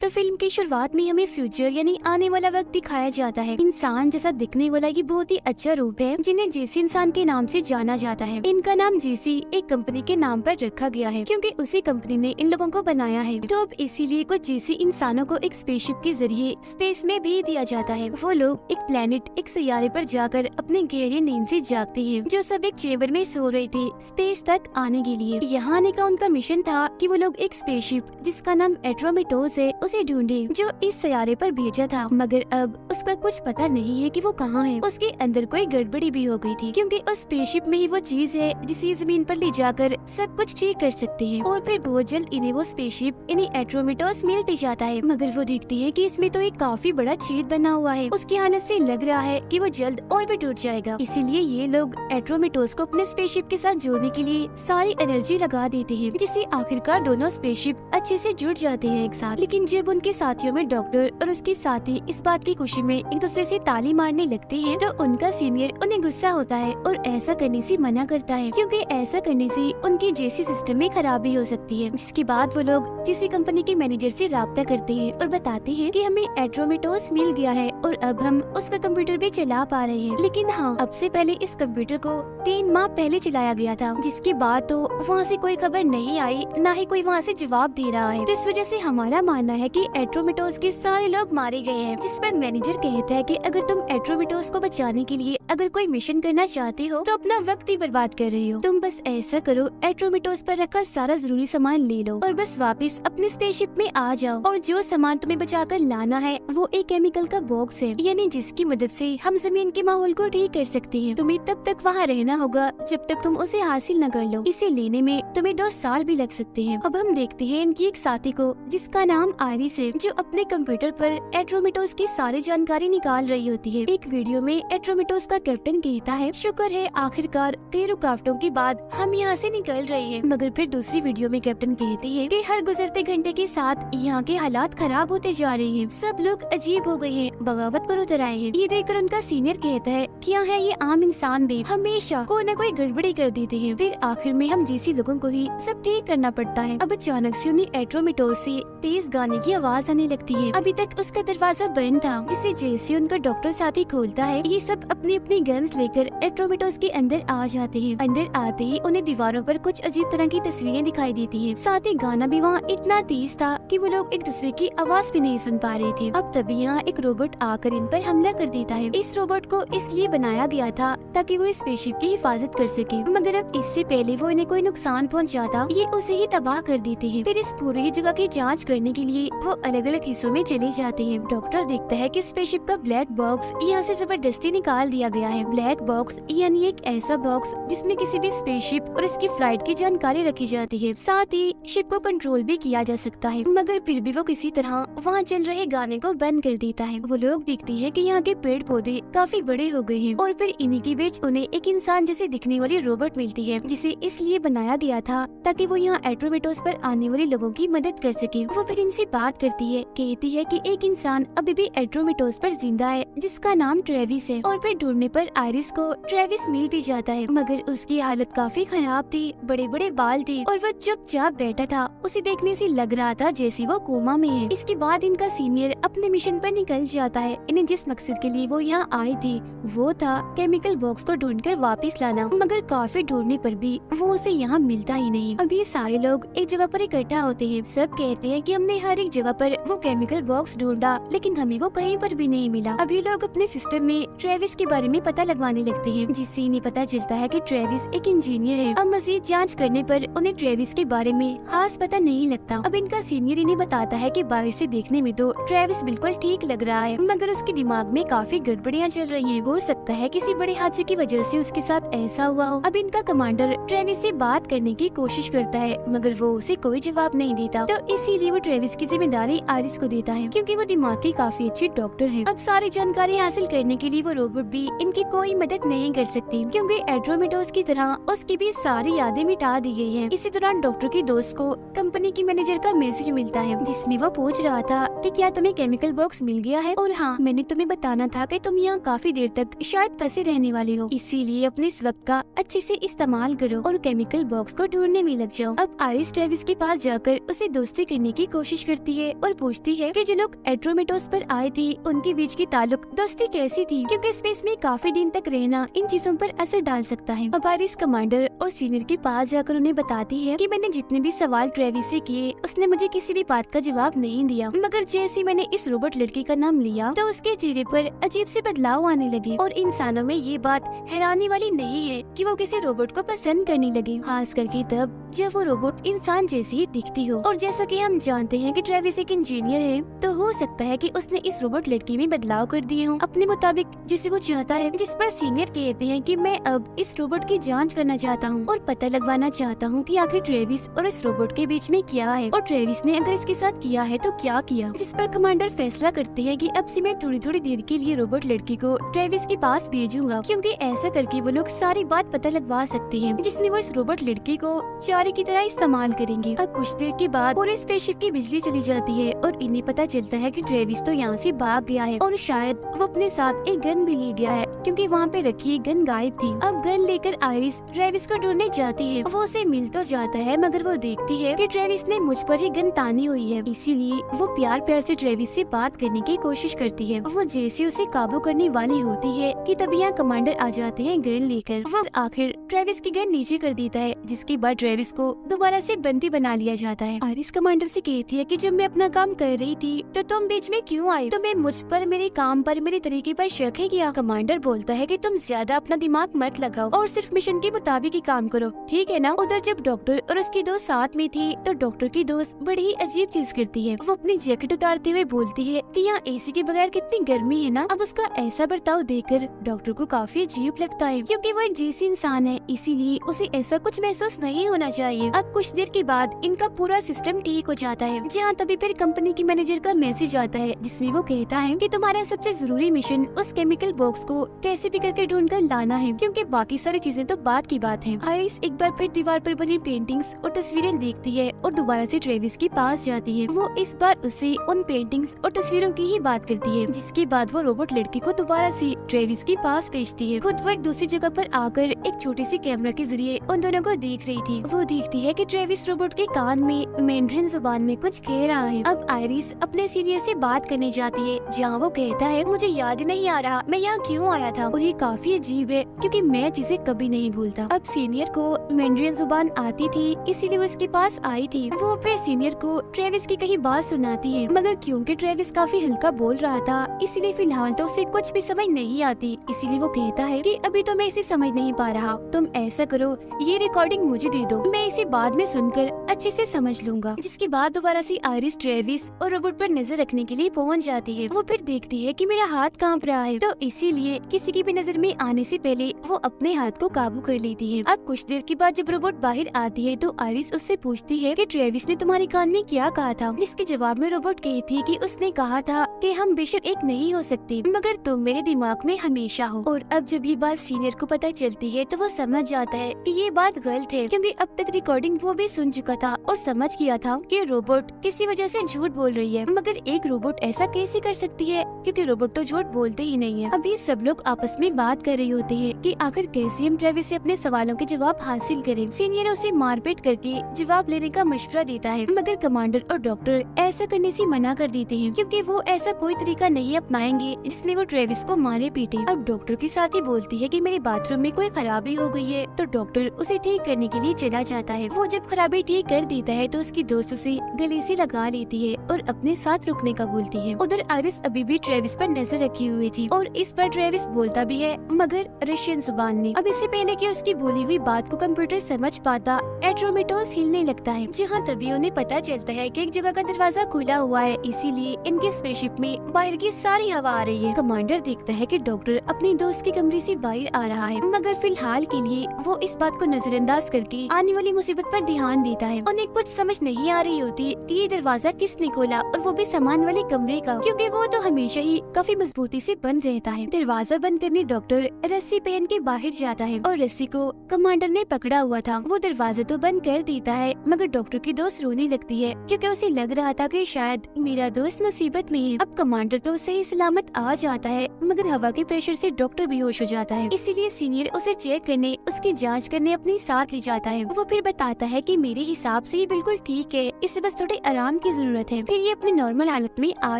तो फिल्म की शुरुआत में हमें फ्यूचर यानी आने वाला वक्त दिखाया जाता है। इंसान जैसा दिखने वाला ये बहुत ही अच्छा रूप है जिन्हें जेसी इंसान के नाम से जाना जाता है। इनका नाम जेसी एक कंपनी के नाम पर रखा गया है क्योंकि उसी कंपनी ने इन लोगों को बनाया है। तो अब इसीलिए कुछ जेसी इंसानों को एक स्पेसशिप के जरिए स्पेस में भेज दिया जाता है। वो लोग एक प्लेनेट एक सैयारे पर जाकर अपने गहरी नींद से जागते हैं, जो सब एक चेम्बर में सो रहे थे स्पेस तक आने के लिए। यहाँ आने का उनका मिशन था कि वो लोग एक स्पेसशिप जिसका नाम एट्रोमिटोस है उसे ढूंढे, जो इस सैयारे पर भेजा था। मगर अब उसका कुछ पता नहीं है कि वो कहाँ है। उसके अंदर कोई गड़बड़ी भी हो गई थी क्योंकि उस स्पेसशिप में ही वो चीज है जिसे जमीन पर ले जाकर सब कुछ ठीक कर सकते हैं। और फिर बहुत जल्द इन्हें वो स्पेसशिप इन्हें एट्रोमिटोस मिल भी जाता है। मगर वो देखती है कि इसमें तो एक काफी बड़ा छेद बना हुआ है। उसकी हालत से लग रहा है कि वो जल्द और भी टूट जाएगा। इसीलिए ये लोग एट्रोमिटोस को अपने स्पेसशिप के साथ जोड़ने के लिए सारी एनर्जी लगा देते हैं, जिससे आखिरकार दोनों स्पेसशिप अच्छे से जुड़ जाते हैं एक साथ। लेकिन जब उनके साथियों में डॉक्टर और उसके साथी इस बात की खुशी में एक दूसरे से ताली मारने लगते हैं तो उनका सीनियर उन्हें गुस्सा होता है और ऐसा करने से मना करता है क्योंकि ऐसा करने से उनकी जेसी सिस्टम में खराबी हो सकती है। जिसके बाद वो लोग जेसी कंपनी के मैनेजर से राब्ता करते हैं और बताते हैं कि हमें एट्रोमिटोस मिल गया है और अब हम उसका कंप्यूटर भी चला पा रहे हैं। लेकिन हाँ, अब से पहले इस कंप्यूटर को 3 माह पहले चलाया गया था, जिसके बाद तो वहाँ से कोई खबर नहीं आई, न ही कोई वहाँ से जवाब दे रहा है। तो इस वजह से हमारा मानना है कि एट्रोमिटोस के सारे लोग मारे गए हैं। जिस पर मैनेजर कहता है कि अगर तुम एट्रोमिटोस को बचाने के लिए अगर कोई मिशन करना चाहते हो तो अपना वक्त ही बर्बाद कर रहे हो। तुम बस ऐसा करो, एट्रोमिटोस पर रखा सारा जरूरी सामान ले लो और बस वापस अपने स्पेसशिप में आ जाओ। और जो सामान तुम्हें बचाकर लाना है वो एक केमिकल का बॉक्स है, यानी जिसकी मदद से हम जमीन के माहौल को ठीक कर सकते हैं। तुम्हें तब तक वहाँ रहना होगा जब तक तुम उसे हासिल न कर लो। इसे लेने में तुम्हें 2 साल भी लग सकते हैं। अब हम देखते हैं इनकी एक साथी को जिसका नाम आयरिस है, जो अपने कंप्यूटर पर एट्रोमिटोस की सारी जानकारी निकाल रही होती है। एक वीडियो में एट्रोमिटोस का कैप्टन कहता है, शुक्र है आखिरकार कई रुकावटों के बाद हम यहाँ से निकल रहे हैं। मगर फिर दूसरी वीडियो में कैप्टन कहते हैं कि हर गुजरते घंटे के साथ यहाँ के हालात खराब होते जा रहे हैं, सब लोग अजीब हो गए हैं, बगावत पर उतर आए हैं। ये देखकर उनका सीनियर कहता है, क्या है ये आम इंसान भी हमेशा कोई न कोई गड़बड़ी कर देते हैं, फिर आखिर में हम जैसी लोगों को ही सब ठीक करना पड़ता है। अब अचानक से उन्हें एट्रोमिटोस से तेज गाने की आवाज आने लगती है। अभी तक उसका दरवाजा बंद था, जिसे जैसे उनका डॉक्टर साथी खोलता है, ये सब अपनी अपनी गन्स लेकर एट्रोमिटोस के अंदर आ जाते हैं। अंदर आते ही उन्हें दीवारों पर कुछ अजीब तरह की तस्वीरें दिखाई देती है। साथ ही गाना भी वहाँ इतना तेज था कि वो लोग एक दूसरे की आवाज भी नहीं सुन पा रहे थे। अब तभी यहाँ एक रोबोट आकर इन पर हमला कर देता है। इस रोबोट को इसलिए बनाया गया था ताकि वो स्पेसशिप की हिफाजत कर सके, मगर अब इससे पहले वो इन्हें कोई नुकसान पहुँचाता ये उसे ही तबाह कर देते हैं। फिर इस पूरी जगह की जाँच करने के लिए वो अलग अलग हिस्सों में चले जाते हैं। डॉक्टर देखता है कि स्पेसशिप का ब्लैक बॉक्स यहाँ से जबरदस्ती निकाल दिया गया है। ब्लैक बॉक्स यानी एक ऐसा बॉक्स जिसमें किसी भी स्पेसशिप और इसकी फ्लाइट की जानकारी रखी जाती है, साथ ही शिप को कंट्रोल भी किया जा सकता है। मगर फिर भी वो किसी तरह वहाँ चल रहे गाने को बंद कर देता है। वो लोग देखते हैं कि यहाँ के पेड़ पौधे काफी बड़े हो गए हैं और फिर इन्हीं के बीच उन्हें एक इंसान जैसे दिखने वाली रोबोट मिलती है, जिसे इसलिए बनाया गया था ताकि वो यहाँ एट्रोमिटोस पर आने वाले लोगों की मदद कर सके। वो फिर इनसे बात करती है, कहती है कि एक इंसान अभी भी एट्रोमिटोस पर जिंदा है जिसका नाम ट्रेविस है। और फिर ढूंढने पर आयरिस को ट्रेविस मिल भी जाता है, मगर उसकी हालत काफी खराब थी, बड़े बड़े बाल थे और वो चुपचाप बैठा था। उसे देखने से लग रहा था जैसे वो कोमा में है। इसके बाद इनका सीनियर अपने मिशन पर निकल जाता है। इन्हें जिस मकसद के लिए वो यहाँ आए थे वो था केमिकल बॉक्स को ढूंढकर वापस लाना, मगर काफी ढूंढने पर भी वो उसे यहाँ मिलता ही नहीं। अब ये सारे लोग एक जगह पर इकट्ठा होते हैं। सब कहते हैं कि हमने हर एक जगह पर वो केमिकल बॉक्स ढूंढा लेकिन हमें वो कहीं पर भी नहीं मिला। अभी लोग अपने सिस्टम में ट्रेविस के बारे में पता लगवाने लगते हैं, जिससे इन्हें पता चलता है कि ट्रेविस एक इंजीनियर है। अब मजीद जांच करने पर उन्हें ट्रेविस के बारे में खास पता नहीं लगता। अब इनका सीनियर इन्हें बताता है कि बाहर से देखने में तो ट्रेविस बिल्कुल ठीक लग रहा है, मगर उसके दिमाग में काफी गड़बड़ियाँ चल रही हैं। हो सकता है किसी बड़े हादसे की वजह से उसके साथ ऐसा हुआ हो। अब इनका कमांडर ट्रेविस से बात करने की कोशिश करता है, मगर वो उसे कोई जवाब नहीं देता। तो इसीलिए वो ट्रेविस की जिम्मेदारी आयरिस को देता है, क्योंकि वो दिमाग की काफी अच्छी डॉक्टर है। अब सारी जानकारी हासिल करने के लिए वो रोबोट भी इनकी कोई मदद नहीं कर सकती, क्योंकि एट्रोमिटोस की तरह उसकी भी सारी यादें मिटा दी गई है। इसी दौरान डॉक्टर की दोस्त को कंपनी की मैनेजर का मैसेज मिलता है, जिसमें वो पूछ रहा था कि क्या तुम्हें केमिकल बॉक्स मिल गया है, और हाँ, मैंने तुम्हें बताना था कि तुम यहाँ काफी देर तक शायद फंसे रहने वाले हो, इसीलिए अपने इस वक्त का अच्छे से इस्तेमाल करो और केमिकल बॉक्स को ढूंढने में लग जाओ। अब आयरिस ट्रेविस के पास जाकर उसे दोस्ती करने की कोशिश करती है और पूछती है कि जो लोग एड्रोमेटोस पर आए थे उनके बीच की ताल्लुक दोस्ती कैसी थी, क्योंकि स्पेस में काफी दिन तक रहना इन चीजों पर असर डाल सकता है। अब आयरिस कमांडर और सीनियर के पास जाकर उन्हें बताती है कि मैंने जितने भी सवाल ट्रेविस से किए उसने मुझे किसी भी बात का जवाब नहीं दिया, मगर जैसे मैंने इस रोबोट लड़की का नाम लिया तो उसके चेहरे पर अजीब से बदलाव आने लगे, और इंसानों में ये बात हैरानी वाली नहीं है कि वो किसी रोबोट को पसंद करने लगे, खास करके तब जब वो रोबोट इंसान जैसी ही दिखती हो। और जैसा कि हम जानते हैं कि ट्रेविस एक इंजीनियर है, तो हो सकता है कि उसने इस रोबोट लड़की में बदलाव कर दिए हों अपने मुताबिक जिसे वो चाहता है, जिस पर सीनियर कहते हैं कि मैं अब इस रोबोट की जांच करना चाहता हूँ और पता लगवाना चाहता हूँ कि आखिर ट्रेविस और इस रोबोट के बीच में क्या है, और ट्रेविस ने अगर इसके साथ किया है तो क्या किया। जिस पर कमांडर फैसला करते हैं कि अब से मैं थोड़ी थोड़ी देर के लिए रोबोट लड़की को ट्रेविस के पास भेजूंगा, क्योंकि ऐसा करके वो लोग सारी बात पता लगवा सकते हैं, जिसमें वो इस रोबोट लड़की को चारे की तरह इस्तेमाल करेंगे। अब कुछ देर के बाद पूरे स्पेसशिप की बिजली चली जाती है और इन्हें पता चलता है कि ट्रेविस तो यहाँ से भाग गया है, और शायद वो अपने साथ एक गन भी ले गया है, क्योंकि वहाँ पे रखी एक गन गायब थी। अब गन लेकर आयरिस ट्रेविस को ढूंढने जाती है। वो उसे मिल तो जाता है, मगर वो देखती है कि ट्रेविस ने मुझ पर ही गन तानी हुई है, इसीलिए वो प्यार प्यार से ट्रेविस से बात करने की कोशिश करती है। वो जैसे उसे काबू करने वाली होती है कि तभी यहाँ कमांडर आ जाते हैं गन लेकर। वो आखिर ट्रेविस की गन नीचे कर देता है, जिसके बाद ट्रेविस को दोबारा से बंदी बना लिया जाता है। आयरिस कमांडर से कहती है कि जब मैं अपना काम कर रही थी तो तुम बीच में क्यों आए, तुम्हें मुझ पर, मेरे काम पर, मेरे तरीके पर शक है क्या। कमांडर बोलता है कि तुम ज्यादा अपना दिमाग मत लगाओ और सिर्फ मिशन के मुताबिक ही काम करो, ठीक है ना। उधर जब डॉक्टर और उसकी दोस्त साथ में थी तो डॉक्टर की दोस्त बड़ी ही अजीब चीज करती है। वो अपनी जैकेट उतारते हुए बोलती है कि यहाँ एसी के बगैर कितनी गर्मी है ना। अब उसका ऐसा बर्ताव देखकर डॉक्टर को काफी अजीब लगता है, क्योंकि वो एक जैसी इंसान है, इसीलिए उसे ऐसा कुछ महसूस नहीं होना चाहिए। अब कुछ देर के बाद इनका पूरा सिस्टम ठीक हो जाता है, जहाँ तभी फिर कंपनी की मैनेजर का मैसेज आता है, जिसमें वो कहता है कि तुम्हारा सबसे जरूरी मिशन उस केमिकल बॉक्स को कैसे भी करके ढूंढ कर लाना है, क्योंकि बाकी सारी चीजें तो बाद की बात है। आयरिस एक बार फिर दीवार पर बनी पेंटिंग्स और तस्वीरें देखती है और दोबारा से ट्रेविस के पास जाती है। वो इस बार उससे उन पेंटिंग्स और तस्वीरों की ही बात करती है, जिसके बाद वो रोबोट लड़की को दोबारा से ट्रेविस के पास भेजती है। खुद वो एक दूसरी जगह पर आकर एक छोटी सी कैमरा के जरिए उन दोनों को देख रही थी। वो देखती है कि ट्रेविस रोबोट के कान में मैंड्रिन जुबान में कुछ कह रहा है। अब आयरिस अपने सीनियर से बात करने जाती है, जहाँ वो कहता है मुझे याद ही नहीं आ रहा मैं यहाँ क्यों आया था, और ये काफी अजीब है क्योंकि मैं चीजें कभी नहीं भूलता। अब सीनियर को मैंड्रिन जुबान आती थी, इसीलिए वो इसके पास आई थी। वो फिर सीनियर को ट्रेविस की कही बात सुनाती है, मगर क्योंकि ट्रेविस काफी हल्का बोल रहा था, इसीलिए फिलहाल तो उसे कुछ भी समझ नहीं आती। इसीलिए वो कहता है कि अभी तो मैं इसे समझ नहीं पा रहा, तुम ऐसा करो ये रिकॉर्डिंग मुझे दे दो, मैं इसे बाद में सुनकर अच्छे से समझ लूंगा। जिसके बाद दोबारा से आयरिस ट्रेविस और रोबोट पर नजर रखने के लिए पहुंच जाती है। वो फिर देखती है कि मेरा हाथ कांप रहा है, तो इसीलिए किसी की भी नजर में आने से पहले वो अपने हाथ को काबू कर लेती है। अब कुछ देर के बाद जब रोबोट बाहर आती है तो आयरिस उससे पूछती है कि ट्रेविस ने तुम्हारे कान में क्या कहा था, जिसके जवाब में रोबोट कहती है कि उसने कहा था कि हम बेशक एक नहीं हो सकते, मगर तुम मेरे दिमाग में हमेशा हो। और अब जब ये बात सीनियर को पता चलती है तो वो समझ जाता है कि ये बात गलत है, क्योंकि अब तक रिकॉर्डिंग वो भी सुन चुका था और समझ गया था कि रोबोट किसी वजह से झूठ बोल रही है। मगर एक रोबोट ऐसा कैसे कर सकती है, क्योंकि रोबोट तो झूठ बोलते ही नहीं है। अभी सब लोग आपस में बात कर रहे होते हैं कि आखिर कैसे हम ट्रेविस से अपने सवालों के जवाब हासिल करें। सीनियर उसे मारपीट करके जवाब लेने का मशवरा देता है, मगर कमांडर और डॉक्टर ऐसा करने से मना कर देते हैं, क्योंकि वो ऐसा कोई तरीका नहीं अपनाएंगे जिसमें वो ट्रेविस को मारे पीटे। अब डॉक्टर के साथ ही बोलती है कि मेरे बाथरूम में कोई खराबी हो गई है, तो डॉक्टर उसे ठीक करने के लिए चला जाता है। वो जब खराबी ठीक कर देता है तो उसकी दोस्त उसे गले से लगा लेती है और अपने साथ रुकने का बोलती है। उधर आयरिस अभी भी ट्रेविस पर नजर रखी हुई थी और इस पर ट्रेविस बोलता भी है, मगर रशियन जुबान में। अब इससे पहले कि उसकी बोली हुई बात को कंप्यूटर समझ पाता, एड्रोमेटोस हिलने लगता है, जहाँ तभी उन्हें पता चलता है कि एक जगह का दरवाजा खुला हुआ है, इसीलिए इनके स्पेसशिप में बाहर की सारी हवा आ रही है। कमांडर देखता है कि डॉक्टर अपनी दोस्त के कमरे से बाहर आ रहा है, मगर फिलहाल के लिए वो इस बात को नजरअंदाज करके आने वाली मुसीबत पर ध्यान देता है। उन्हें कुछ समझ नहीं आ रही होती कि ये दरवाजा किसने खोला, और वो भी सामान वाले कमरे का, क्योंकि वो तो हमेशा ही काफी मजबूती से बंद रहता है। दरवाजा बंद करने डॉक्टर रस्सी पहन के बाहर जाता है और रस्सी को कमांडर ने पकड़ा हुआ था। वो दरवाजा तो बंद कर देता है, मगर डॉक्टर की दोस्त रोने लगती है क्योंकि उसे लग रहा था कि शायद मेरा दोस्त मुसीबत में है। अब कमांडर तो सही सलामत आ जाता है, मगर हवा के प्रेशर से डॉक्टर बेहोश हो जाता है। इसीलिए सीनियर उसे चेक करने, उसकी जांच करने अपने साथ ले जाता है। वो फिर बताता है कि मेरे हिसाब से ये बिल्कुल ठीक है, इसे बस थोड़े आराम की जरूरत है, फिर ये अपनी नॉर्मल हालत में आ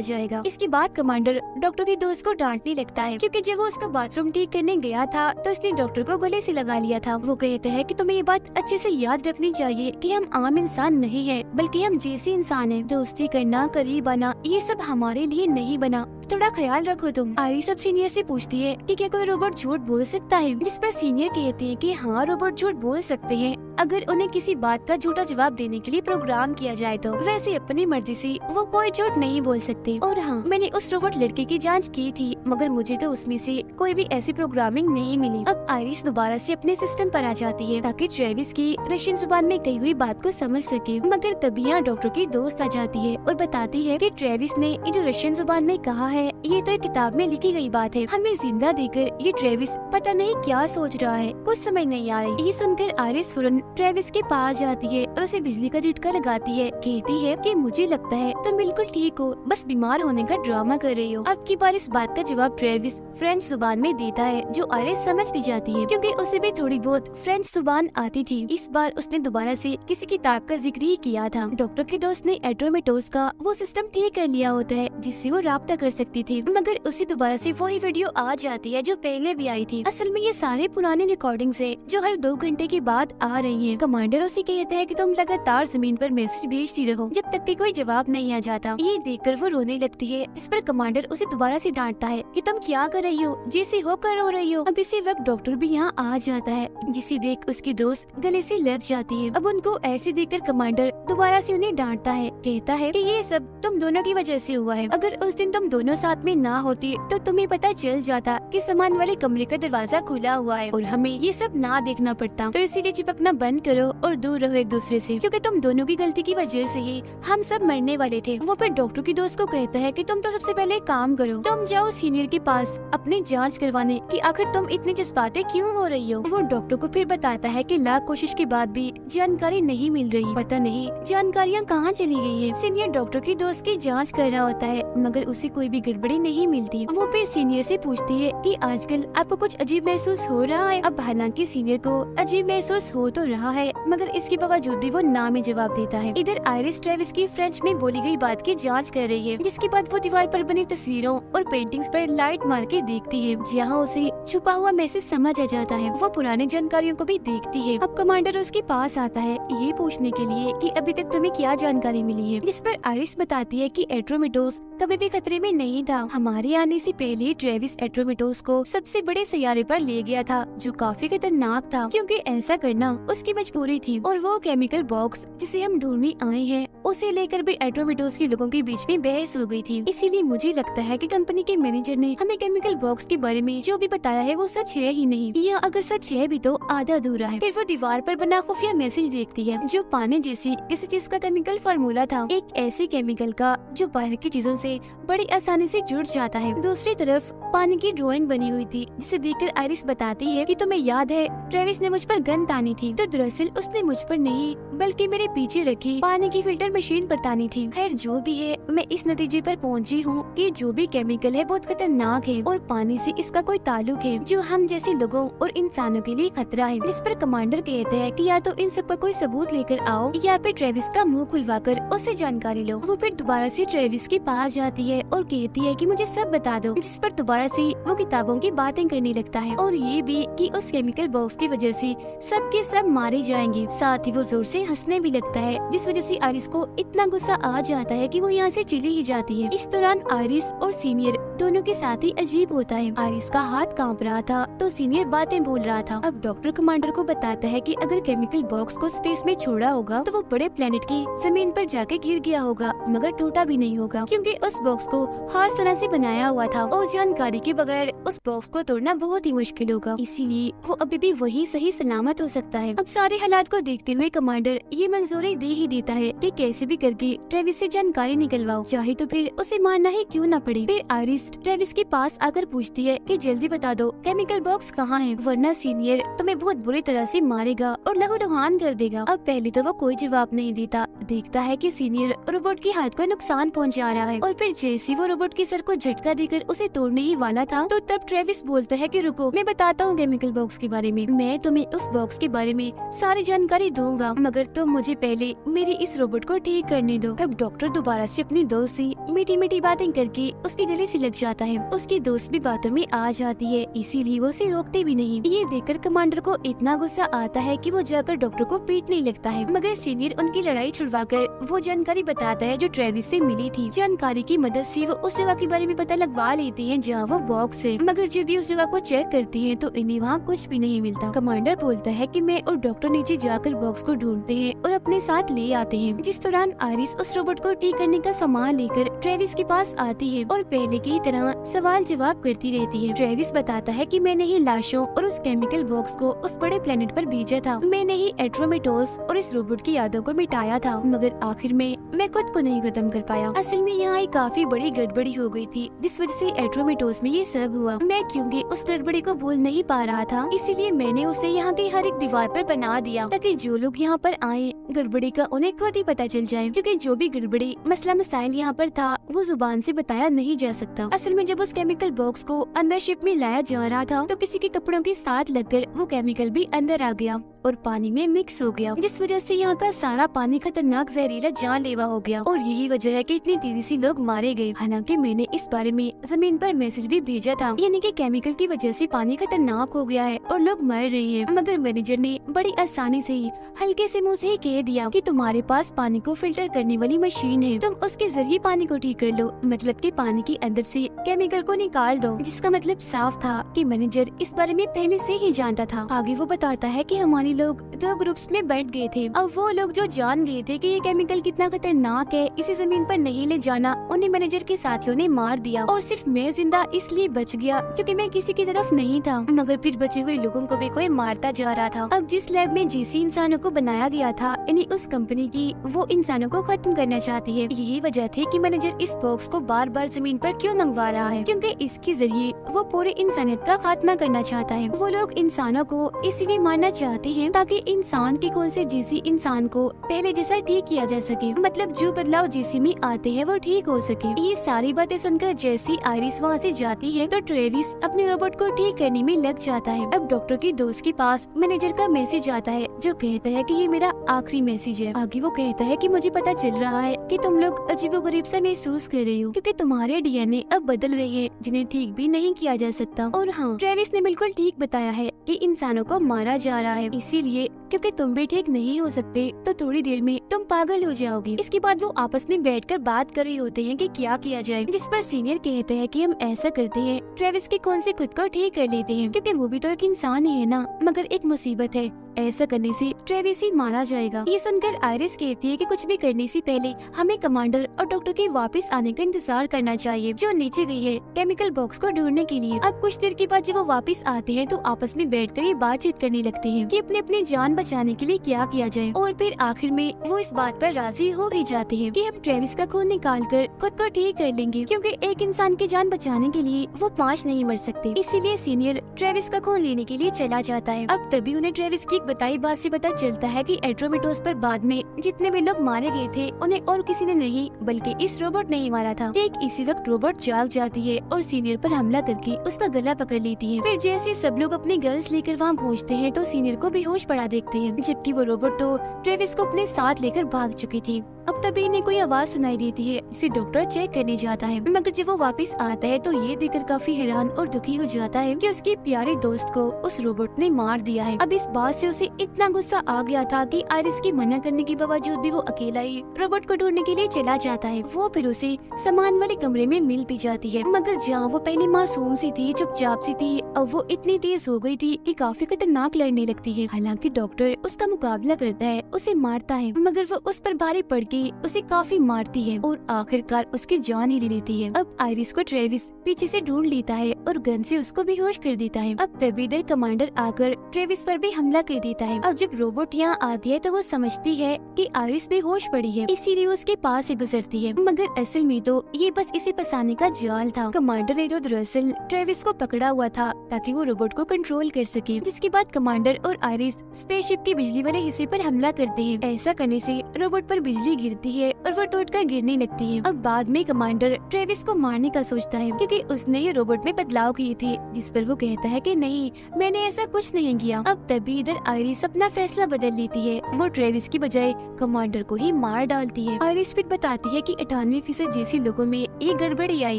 जाएगा। इसके बाद कमांडर डॉक्टर की दोस्त को डांटने लगता है क्योंकि जब वो उसका बाथरूम ठीक करने गया था तो उसने डॉक्टर को गले से लगा लिया था। वो कहते हैं कि तुम्हें ये बात अच्छे से याद रखनी चाहिए कि हम आम इंसान नहीं है, बल्कि हम जैसे इंसान हैं। दोस्ती करना, करीब आना, ये सब हमारे लिए नहीं बना, थोड़ा ख्याल रखो तुम। आरिस अब सीनियर से पूछती है कि क्या कोई रोबोट झूठ बोल सकता है, जिस पर सीनियर कहते हैं कि हाँ, रोबोट झूठ बोल सकते हैं अगर उन्हें किसी बात का झूठा जवाब देने के लिए प्रोग्राम किया जाए तो। वैसे अपनी मर्जी से वो कोई झूठ नहीं बोल सकते। और हाँ, मैंने उस रोबोट लड़के की जांच की थी, मगर मुझे तो उसमें से कोई भी ऐसी प्रोग्रामिंग नहीं मिली। अब आइरिस दोबारा से अपने सिस्टम पर आ जाती है ताकि ट्रेविस की रशियन जुबान में कही हुई बात को समझ सके, मगर तभी यहाँ डॉक्टर की दोस्त आ जाती है और बताती है कि ट्रेविस ने ये जो रशियन जुबान में कहा है ये तो एक किताब में लिखी गई बात है। हमें जिंदा देकर ये ट्रेविस पता नहीं क्या सोच रहा है, कुछ समझ नहीं आ रही। ये सुनकर आइरिस फौरन ट्रेविस के पास जाती है और उसे बिजली का झटका लगाती है। कहती है कि मुझे लगता है तुम बिल्कुल ठीक हो, बस बीमार होने का ड्रामा कर रही हो। अब की बार इस बात का जवाब ट्रेविस फ्रेंच जुबान में देता है, जो आइरिस समझ भी जाती है क्योंकि उसे भी थोड़ी बहुत फ्रेंच जुबान आती थी। इस बार उसने दोबारा से किसी किताब का जिक्र ही किया था। डॉक्टर के दोस्त ने एट्रोमेटोस का वो सिस्टम ठीक कर लिया होता है जिससे वो राब्ता कर सकती थी, मगर उसे दोबारा से वही वीडियो आ जाती है जो पहले भी आई थी। असल में ये सारे पुराने रिकॉर्डिंग्स है जो हर 2 घंटे के बाद आ रही हैं। कमांडर उसे कहता है कि तुम लगातार जमीन पर मैसेज भेजती रहो जब तक कि कोई जवाब नहीं आ जाता। ये देखकर वो रोने लगती है, जिस पर कमांडर उसे दोबारा से डांटता है कि तुम क्या कर रही हो, जैसे हो कर रो रही हो। अब इसी वक्त डॉक्टर भी यहाँ आ जाता है, जिसे देख उसकी दोस्त गले से लग जाती है। अब उनको ऐसे देखकर कमांडर दोबारा से उन्हें डांटता है, कहता है कि ये सब तुम दोनों की वजह से हुआ है। अगर उस दिन तुम दोनों साथ में ना होती तो तुम्हें पता चल जाता कि सामान वाले कमरे का दरवाजा खुला हुआ है और हमें ये सब ना देखना पड़ता। तो इसीलिए चिपकना बंद करो और दूर रहो एक दूसरे से, क्योंकि तुम दोनों की गलती की वजह से ही हम सब मरने वाले थे। वो फिर डॉक्टर की दोस्त को कहता है कि तुम तो सबसे पहले एक काम करो, तुम जाओ सीनियर के पास अपनी जांच करवाने कि आखिर तुम इतनी जज्बाते क्यों हो रही हो। वो डॉक्टर को फिर बताता है कि लाख कोशिश के बाद भी जानकारी नहीं मिल रही, पता नहीं जानकारियाँ कहाँ चली गई है। सीनियर डॉक्टर की दोस्त की जाँच कर रहा होता है, मगर उसे कोई भी गड़बड़ी नहीं मिलती। वो फिर सीनियर से पूछती है कि आजकल आपको कुछ अजीब महसूस हो रहा है। अब हालांकि सीनियर को अजीब महसूस हो तो रहा है, मगर इसके बावजूद भी वो ना में जवाब देता है। इधर आइरिस ट्रेविस की फ्रेंच में बोली गई बात की जांच कर रही है, जिसके बाद वो दीवार पर बनी तस्वीरों और पेंटिंग्स पर लाइट मार के देखती है, जहाँ उसे छुपा हुआ मैसेज समझ आ जाता है। वो पुरानी जानकारियों को भी देखती है। अब कमांडर उसके पास आता है ये पूछने के लिए कि अभी तक तुम्हें क्या जानकारी मिली है, जिस पर आइरिस बताती है कि एट्रोमेटोस कभी भी खतरे में नहीं था। हमारे आने से पहले ट्रेविस एट्रोमेटोस को सबसे बड़े सैयारे पर ले गया था, जो काफी खतरनाक था क्योंकि ऐसा करना उसकी मजबूरी थी। और वो केमिकल बॉक्स जिसे हम ढूंढने आए हैं, उसे लेकर भी एट्रोमेटोस के लोगों के बीच में बहस हो गई थी। इसीलिए मुझे लगता है कि कंपनी के मैनेजर ने हमें केमिकल बॉक्स के बारे में जो भी बताया है वो सच है ही नहीं, या अगर सच है भी तो आधा अधूरा है। फिर वो दीवार पर बना खुफिया मैसेज देखती है, जो पानी जैसी किसी चीज का केमिकल फार्मूला था, एक ऐसे केमिकल का जो बाहर की चीजों से बड़ी आसानी से जुड़ जाता है। दूसरी तरफ पानी की ड्राइंग बनी हुई थी, जिसे देखकर आइरिस बताती है कि तुम्हें याद है ट्रेविस ने मुझ पर गन तानी थी, तो दरअसल उसने मुझ पर नहीं बल्कि मेरे पीछे रखी पानी की फिल्टर मशीन पर तानी थी। खैर जो भी है, मैं इस नतीजे पर पहुंची हूँ कि जो भी केमिकल है बहुत खतरनाक है और पानी से इसका कोई ताल्लुक है जो हम जैसे लोगों और इंसानों के लिए खतरा है। जिस पर कमांडर कहते हैं कि या तो इन सब का कोई सबूत लेकर आओ या फिर ट्रेविस का मुंह खुलवाकर उससे जानकारी लो। वो फिर दोबारा से ट्रेविस के पास जाती है और कहती है कि मुझे सब बता दो, जिस पर दोबारा से वो किताबों की बातें करने लगता है और ये भी कि उस केमिकल बॉक्स की वजह से सब के सब मारे जाएंगे। साथ ही वो जोर से हंसने भी लगता है, जिस वजह से आइरिस को इतना गुस्सा आ जाता है कि वो यहाँ से चली ही जाती है। इस दौरान आइरिस और सीनियर दोनों के साथ ही अजीब होता है। आइरिस का हाथ कांप रहा था तो सीनियर बातें बोल रहा था। अब डॉक्टर कमांडर को बताता है कि अगर केमिकल बॉक्स को स्पेस में छोड़ा होगा तो वो बड़े प्लेनेट की जमीन पर जाके गिर गया होगा, मगर टूटा भी नहीं होगा, क्योंकि उस बॉक्स को खास तरह से बनाया हुआ था और जानकारी के बगैर उस बॉक्स को तोड़ना बहुत ही मुश्किल होगा, इसीलिए वो अभी भी वही सही सलामत हो सकता है। अब सारे हालात को देखते हुए कमांडर ये मंजूरी दे ही देता है कि कैसे भी करके ट्रेविस से जानकारी निकलवाओ, चाहे तो फिर उसे मारना ही क्यों न पड़े। फिर आइरिस साइंटिस्ट ट्रेविस के पास आकर पूछती है कि जल्दी बता दो केमिकल बॉक्स कहाँ है, वरना सीनियर तुम्हें बहुत बुरी तरह से मारेगा और लहूलुहान कर देगा। अब पहले तो वो कोई जवाब नहीं देता, देखता है कि सीनियर रोबोट के हाथ को नुकसान पहुंचा रहा है और फिर जैसे वो रोबोट के सर को झटका देकर उसे तोड़ने ही वाला था तो तब ट्रेविस बोलता है कि रुको, मैं बताता हूँ केमिकल बॉक्स के बारे में। मैं तुम्हें उस बॉक्स के बारे में सारी जानकारी दूंगा, मगर तुम मुझे पहले मेरी इस रोबोट को ठीक करने दो। अब डॉक्टर दोबारा से अपनी दोस्त से मीठी मीठी बातें करके उसके गले से लग जाता है। उसकी दोस्त भी बातों में आ जाती है, इसीलिए वो उसे रोकते भी नहीं। ये देखकर कमांडर को इतना गुस्सा आता है कि वो जाकर डॉक्टर को पीटने लगता है, मगर सीनियर उनकी लड़ाई छुड़वाकर वो जानकारी बताता है जो ट्रेविस से मिली थी। जानकारी की मदद से वो उस जगह के बारे में पता लगवा लेती है जहाँ वो बॉक्स है, मगर जब भी उस जगह को चेक करती है तो इन्हें वहाँ कुछ भी नहीं मिलता। कमांडर बोलता है कि मैं और डॉक्टर नीचे जाकर बॉक्स को ढूंढते हैं और अपने साथ ले आते हैं। जिस दौरान आयरिस उस रोबोट को ठीक करने का सामान लेकर ट्रेविस के पास आती है और पहले की तरह सवाल जवाब करती रहती है। ट्रेविस बताता है कि मैंने ही लाशों और उस केमिकल बॉक्स को उस बड़े प्लेनेट पर भेजा था, मैंने ही एट्रोमेटोस और इस रोबोट की यादों को मिटाया था, मगर आखिर में मैं खुद को नहीं खत्म कर पाया। असल में यहाँ एक काफी बड़ी गड़बड़ी हो गई थी, जिस वजह से एट्रोमेटोस में ये सब हुआ। मैं क्योंकि उस गड़बड़ी को भूल नहीं पा रहा था, इसीलिए मैंने उसे यहाँ की हर एक दीवार पर बना दिया ताकि जो लोग यहाँ पर आए गड़बड़ी का उन्हें खुद ही पता चल जाए, क्योंकि जो भी गड़बड़ी मसला मसाइल यहाँ पर था वो जुबान से बताया नहीं जा सकता। असल में जब उस केमिकल बॉक्स को अंदर शिप में लाया जा रहा था तो किसी के कपड़ों के साथ लगकर वो केमिकल भी अंदर आ गया और पानी में मिक्स हो गया, जिस वजह से यहाँ का सारा पानी खतरनाक जहरीला जानलेवा हो गया और यही वजह है कि इतनी तेजी से लोग मारे गए। हालांकि मैंने इस बारे में जमीन पर मैसेज भी भेजा था, यानी कि केमिकल की वजह से पानी खतरनाक हो गया है और लोग मर रहे हैं, मगर मैनेजर ने बड़ी आसानी से ही हल्के से मुँह से ही कह दिया कि तुम्हारे पास पानी को फिल्टर करने वाली मशीन है, तुम उसके जरिए पानी को ठीक कर लो, मतलब कि पानी के अंदर से केमिकल को निकाल दो। जिसका मतलब साफ था कि मैनेजर इस बारे में पहले से ही जानता था। आगे वो बताता है कि हमारे लोग दो ग्रुप्स में बैठ गए थे। अब वो लोग जो जान गए थे कि ये केमिकल कितना खतरनाक है, इसे जमीन पर नहीं ले जाना, उन्हें मैनेजर के साथियों ने मार दिया और सिर्फ मैं जिंदा इसलिए बच गया क्योंकि मैं किसी की तरफ नहीं था, मगर फिर बचे हुए लोगों को भी कोई मारता जा रहा था। अब जिस लैब में जैसी इंसानों को बनाया गया था, यानी उस कंपनी की, वो इंसानों को खत्म करना चाहती है। यही वजह थी कि मैनेजर इस बॉक्स को बार बार जमीन पर क्यों मंगवा रहा है, क्योंकि इसके जरिए वो पूरे इंसानियत का खात्मा करना चाहता है। वो लोग इंसानों को इसीलिए मारना चाहते हैं ताकि इंसान के खून से जैसी इंसान को पहले जैसा ठीक किया जा सके, मतलब जो बदलाव जैसी में आते हैं वो ठीक हो सके। ये सारी बातें सुनकर जैसी आयरिस वहाँ से जाती है तो ट्रेविस अपने रोबोट को ठीक करने में लग जाता है। अब डॉक्टर की दोस्त के पास मैनेजर का मैसेज आता है जो कहता है कि ये मेरा आखिरी मैसेज है। आगे वो कहता है कि मुझे पता चल रहा है कि तुम लोग अजीबोगरीब सा महसूस कर रहे हो क्योंकि तुम्हारे डीएनए अब बदल रहे हैं जिन्हें ठीक भी नहीं किया जा सकता। और हाँ, ट्रेविस ने बिल्कुल ठीक बताया है कि इंसानों को मारा जा रहा है, इसीलिए क्योंकि तुम भी ठीक नहीं हो सकते तो थोड़ी देर में तुम पागल हो जाओगे। इसके बाद वो आपस में बैठकर बात कर रहे होते हैं कि क्या किया जाए, जिस पर सीनियर कहते हैं कि हम ऐसा करते हैं, ट्रेविस के खून से खुद को ठीक कर लेते हैं क्योंकि वो भी तो एक इंसान ही है ना, मगर एक मुसीबत है, ऐसा करने से ट्रेविस ही मारा जाएगा। ये सुनकर आयरिस कहती है कि कुछ भी करने से पहले हमें कमांडर और डॉक्टर के वापस आने का इंतजार करना चाहिए, जो नीचे गई है केमिकल बॉक्स को ढूंढने के लिए। अब कुछ देर के बाद जब वो वापस आते हैं तो आपस में बैठकर ये बातचीत करने लगते हैं कि अपने अपनी जान बचाने के लिए क्या किया जाए, और फिर आखिर में वो इस बात पर राजी हो ही जाते हैं कि हम ट्रेविस का खून निकाल कर खुद को ठीक कर लेंगे, क्योंकि एक इंसान की जान बचाने के लिए वो 5 नहीं मर सकते। इसीलिए सीनियर ट्रेविस का खून लेने के लिए चला जाता है। अब तभी उन्हें ट्रेविस की बताई बात से पता चलता है कि एट्रोमेटोस पर बाद में जितने भी लोग मारे गए थे उन्हें और किसी ने नहीं बल्कि इस रोबोट ने ही मारा था। ठीक इसी वक्त रोबोट जाग जाती है और सीनियर पर हमला करके उसका गला पकड़ लेती है। फिर जैसे सब लोग अपने गर्ल्स लेकर वहाँ पहुँचते हैं तो सीनियर को बेहोश पड़ा देखते हैं, जबकि वो रोबोट तो ट्रेविस को अपने साथ लेकर भाग चुकी थी। अब तभी इन्हें कोई आवाज सुनाई देती है जिसे डॉक्टर चेक करने जाता है, मगर जब वो वापस आता है तो ये देखकर काफी हैरान और दुखी हो जाता है कि उसकी प्यारे दोस्त को उस रोबोट ने मार दिया है। अब इस बात से उसे इतना गुस्सा आ गया था कि आयरिस के मना करने के बावजूद भी वो अकेला ही रोबोट को ढूंढने के लिए चला जाता है। वो फिर उसे सामान वाले कमरे में मिल भी जाती है, मगर जहाँ वो पहले मासूम सी थी, चुपचाप सी थी, अब वो इतनी तेज हो गई थी कि काफी खतरनाक लड़ने लगती है। हालांकि डॉक्टर उसका मुकाबला करता है, उसे मारता है, मगर वो उस पर भारी पड़ के उसे काफी मारती है और आखिरकार उसकी जान ही ले लेती है। अब आयरिस को ट्रेविस पीछे से ढूंढ लेता है और गन से उसको बेहोश कर देता है। अब तभी इधर कमांडर आकर ट्रेविस पर भी हमला कर देता है। अब जब रोबोट यहाँ आती है तो वो समझती है कि आरिस बेहोश पड़ी है, इसीलिए उसके पास से गुजरती है, मगर असल में तो ये बस इसे फंसाने का जाल था। कमांडर ने तो दरअसल ट्रेविस को पकड़ा हुआ था ताकि वो रोबोट को कंट्रोल कर सके। जिसके बाद कमांडर और आइरिस स्पेसशिप के बिजली वाले हिस्से पर हमला करते हैं। ऐसा करने से रोबोट पर बिजली गिरती है और वो टूटकर गिरने लगती है। अब बाद में कमांडर ट्रेविस को मारने का सोचता है क्योंकि उसने ये रोबोट में बदलाव किए थे, जिस पर वो कहता है कि नहीं, मैंने ऐसा कुछ नहीं किया। अब तभी इधर आइरिस अपना फैसला बदल लेती है, वो ट्रेविस की बजाय कमांडर को ही मार डालती है। आइरिस फिर बताती है कि 98% जैसी लोगों में एक गड़बड़ी आई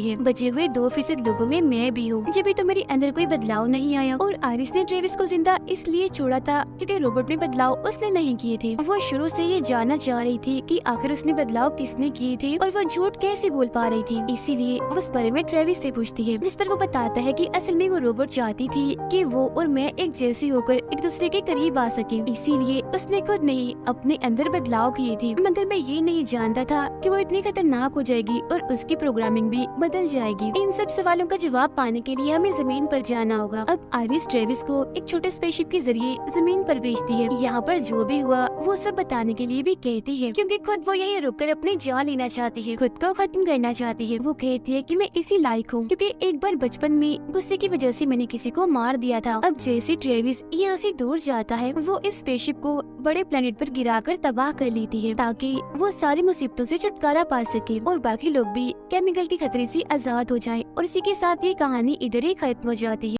है, बचे हुए 2% लोगों में मैं भी हूँ, जब भी तो मेरे अंदर कोई बदलाव नहीं आया। और आइरिस ने ट्रेविस को जिंदा इसलिए छोड़ा था क्योंकि रोबोट में बदलाव उसने नहीं किए थे। वो शुरू से ये जानना चाह रही थी कि आखिर उसमें बदलाव किसने किए थे और वो झूठ कैसे बोल पा रही थी, इसीलिए वो उस बारे में ट्रेविस से पूछती है, जिस पर वो बताता है कि असल में वो रोबोट चाहती थी कि वो और मैं एक जैसे होकर एक दूसरे के करीब आ सके, इसीलिए उसने खुद नहीं अपने अंदर बदलाव किए थे, मगर मैं ये नहीं जानता था कि वो इतनी खतरनाक हो जाएगी और उसकी प्रोग्रामिंग भी बदल जाएगी। इन सब सवालों का जवाब पाने के लिए हमें जमीन पर जाना होगा। अब आइरिस ट्रेविस को एक छोटे स्पेसशिप के जरिए जमीन पर भेजती है। यहाँ पर जो भी हुआ वो सब बताने के लिए भी कहती है, क्योंकि खुद वो यही रुककर अपनी जान लेना चाहती है, खुद को खत्म करना चाहती है। वो कहती है कि मैं इसी लायक हूँ क्योंकि एक बार बचपन में गुस्से की वजह से मैंने किसी को मार दिया था। अब जैसे ट्रेविस यहाँ से दूर जाता है, वो इस स्पेसशिप को बड़े प्लेनेट पर गिराकर तबाह कर लेती है ताकि वो सारी मुसीबतों से छुटकारा पा सके और बाकी लोग भी केमिकल के खतरे से आजाद हो जाएं। और इसी के साथ ये कहानी इधर ही खत्म हो जाती है।